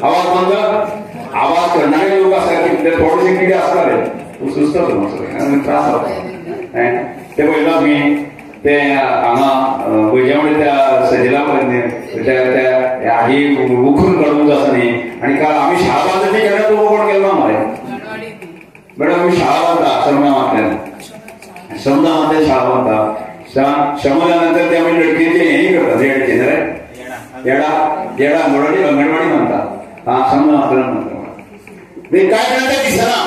आवाज बंद आवाज करणारे लोक असतात की थोडेसे किडे असतात सुचतात सगळे त्रास जाता ते पळयला मी ते हांगा पयल्या त्या सजिला त्या आगी उखरून काडूंक आसा न्ही आनी काल आमी शाळा बांदली केन्ना तो कोण गेलो ना मरे मॅडम आमी शाळा बांदता श्रमदानांतल्यान शाळा बांदता श्रमदा नंतर ते आमी लडकेचे हेंय करतात रेडचे रे येडा अंगणवाडी म्हणटा श्रमदानांतल्यान म्हणटा काय करता दिसना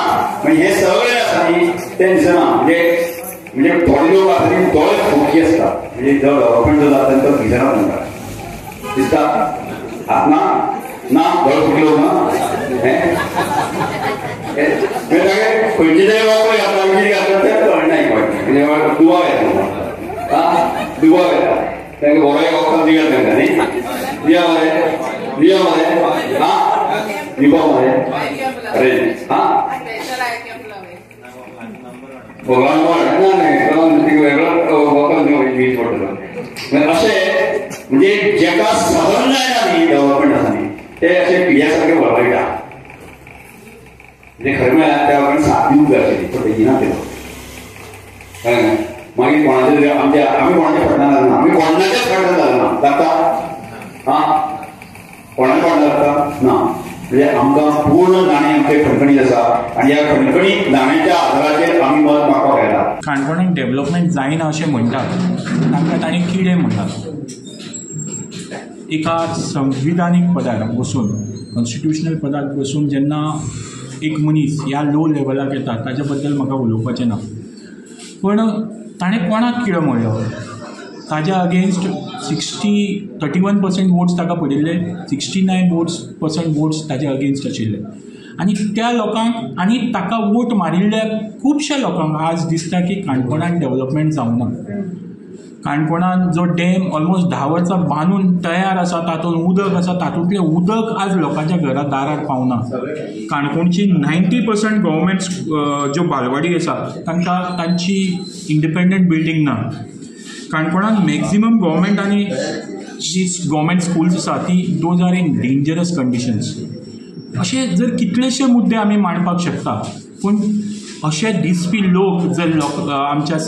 म्हणजे हे सगळे आसा न्ही ते दिसना म्हणजे थोडे लोक आसा न्ही थोडे फोकी आसता म्हणजे जो डेव्हलपमेंट जो जाता तो दिसना म्हणटा दिसता आत्मा ना थोडे फोकी लोक ना खंयचे तरी वापर घातला कितें घातला तें कळना म्हणजे दुवा येता दुवा येता तांकां बरो एक वखद दियात तांकां न्ही दिया मरे दिवपा मरे अरे अशें म्हणजे जेका सहन जायना न्ही डेव्हलपमेंट आसा न्ही ते अशें पिड्या सारके वळवयता म्हणजे खरें म्हळ्यार त्या लोकांनी साथ दिवंक जाय आशिल्ली पण दिना ते कळ्ळें मागीर कोणाचे तरी आमी कोणाच्या फाटल्यान लागना आमी कोणाच्याच फाटल्यान लागना लागता कोणाच्या फाटल्यान लागता ना म्हणजे आमकां पूर्ण दाणे आमचे खणखणीत आसा आनी ह्या खणखणीत दाण्याच्या आदाराचेर आमी मत मागपाक आयला काणकोणाक डेव्हलपमेंट जायना अशें म्हणटात तांकां ताणें किडे म्हणटात एका संविधानीक पदार बसून कॉन्स्टिट्युशनल पदार बसून जेन्ना एक मनीस ह्या लो लेवलाक येता ताच्या बद्दल म्हाका उलोवपाचें ना पण ताणें कोणाक किडो म्हणलो ताज्या अगेन्स्ट 31% वोट्स ताका पडिल्ले 69% वोट्स ताज्या अगेन्स्ट आशिल्ले आनी त्या लोकांक आनी ताका वोट मारिल्ल्या खुबश्या लोकांक आज दिसता की काणकोणान डेव्हलपमेंट जावना काणकोणान जो डॅम ऑलमोस्ट 10 वर्सां बांदून तयार आसा तातूंत उदक आसा तातूंतलें उदक आज लोकांच्या घरा दारार पावना काणकोणची 90% गव्हर्मेंट ज्यो बालवाडी आसा तांकां तांची इंडिपेंडंट बिल्डींग ना काणकोणान मॅक्झिमम गव्हर्मेंटांनी जी गव्हर्मेंट स्कूल्स आसा ती those are in dangerous conditions अशे जर कितलेशे मुद्दे आमी मांडपाक शकता पूण अशे दिसपी लोक जर आमच्या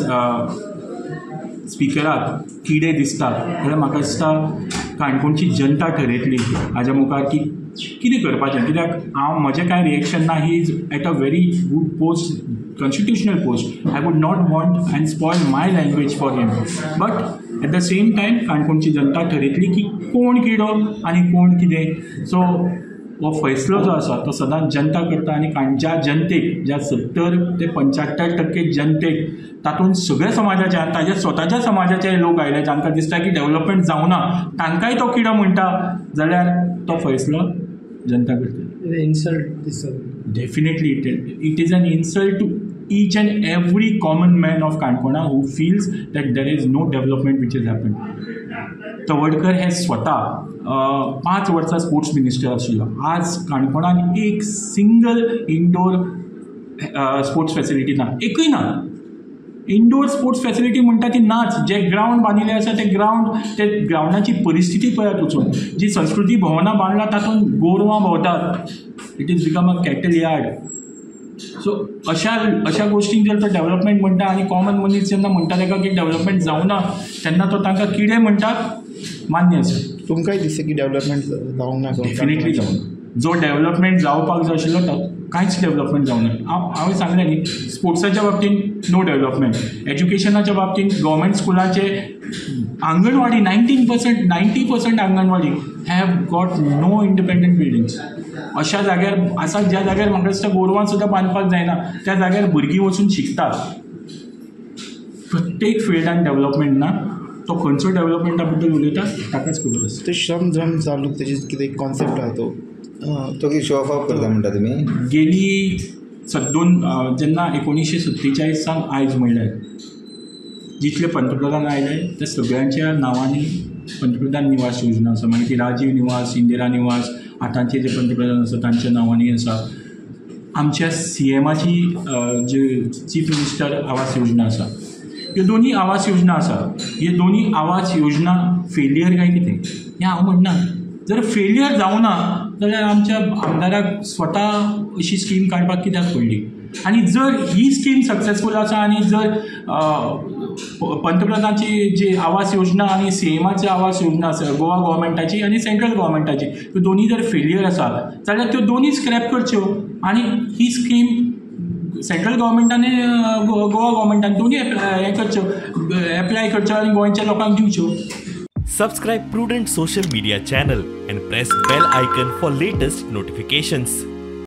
स्पिकराक किडे दिसतात जाल्यार म्हाका दिसता काणकोणची जनता ठरयतली हाज्या मुखार की कितें करपाचें कित्याक हांव म्हजें कांय रिएक्शन ना he is at a very good post constitutional post I would not want and spoil my language for him but at the same time काणकोणची जनता ठरयतली की कोण किडो आनी कोण कितें सो हो फैसलो जो आसा तो सदांच जनता करता आनी ज्या जनतेक ज्या 70 ते 75% जनतेक तातूंत सगळ्या समाजाचे आनी ताज्या स्वताच्या समाजाचे लोक आयले जांकां दिसता की डेव्हलपमेंट जावना तांकांय तो किडो म्हणटा जाल्यार तो फैसलो जनता करता insult definitely it is an insult to each and every common man of Kankona who feels that there is no development which has happened. Tawadkar हे स्वतः 5 वर्सां स्पोर्ट्स मिनिस्टर आशिल्लो आज काणकोणान एक सिंगल इंडोर स्पोर्ट्स फॅसिलिटी ना एकूय ना इंडोर स्पोर्ट्स फॅसिलिटी म्हणटा ती नाच जे ग्रावंड बांदिल्ले आसा ते ग्रावंडाची परिस्थिती पळयात वचून जी संस्कृती भवनां बांदला तातूंत गोरवां भोंवतात it is become a cattle yard so अशा गोष्टींक जर तो डेव्हलपमेंट म्हणटा आनी कॉमन मनीस जेन्ना म्हणटा ताका की डेव्हलपमेंट जावना तेन्ना तो तांकां किडे म्हणटा मान्य आसा तुमकांय दिसता की डेव्हलपमेंट जावंक ना डेफिनेटली जावना जो डेव्हलपमेंट जावपाक जाय आशिल्लो तो कांयच डेव्हलपमेंट जावना हांवें सांगलें न्ही स्पोर्ट्साच्या बाबतींत नो डेव्हलपमेंट एज्युकेशनाच्या बाबतींत गव्हर्मेंट स्कुलाचे anganwadi 90% anganwadi have got no independent buildings अशा जाग्यार आसा ज्या जाग्यार म्हाका दिसता गोरवां सुद्दां बांदपाक जायना त्या जाग्यार भुरगीं वचून शिकतात प्रत्येक फिल्डान डेव्हलपमेंट ना तो खंयचो डेव्हलपमेंटा बद्दल उलयता ताकाच खबर आसा ते श्रम जम चालू तेजी कितें कॉन्सेप्ट आहा तो की शो ऑफ करता म्हणटा तुमी गेली जेन्ना 1947 आयज म्हणल्यार जितले पंतप्रधान आयले ते सगळ्यांच्या नांवांनी पंतप्रधान निवास योजना आसा मागीर ती राजीव निवास इंदिरा निवास आतांचे जे पंतप्रधान आसा तांच्या नांवांनी आसा आमच्या CMची जे चीफ मिनिस्टर आवास योजना आसा ह्यो दोनी आवास योजना आसा हे दोनी आवास योजना फेलियर काय कितें हें हांव म्हणना जर फेलियर जावना जाल्यार आमच्या आमदाराक स्वता अशी स्कीम काडपाक कित्याक पडली. आनी जर ही स्कीम सक्सेसफूल आसा आनी जर पंतप्रधानाची जी आवास योजना आनी सीएमाची आवास योजना आसा गोवा गव्हर्मेंटाची आनी सेंट्रल गव्हर्मेंटाची, त्यो दोनी जर फेलियर आसा जाल्यार त्यो दोनी स्क्रॅप करच्यो आनी ही स्कीम सेंट्रल गव्हर्मेंटान गोवा गव्हर्मेंटान दोनी हें करच्यो, एप्लाय करच्यो आनी गोंयच्या लोकांक दिवच्यो. Subscribe Prudent social media channel and press bell icon for latest notifications.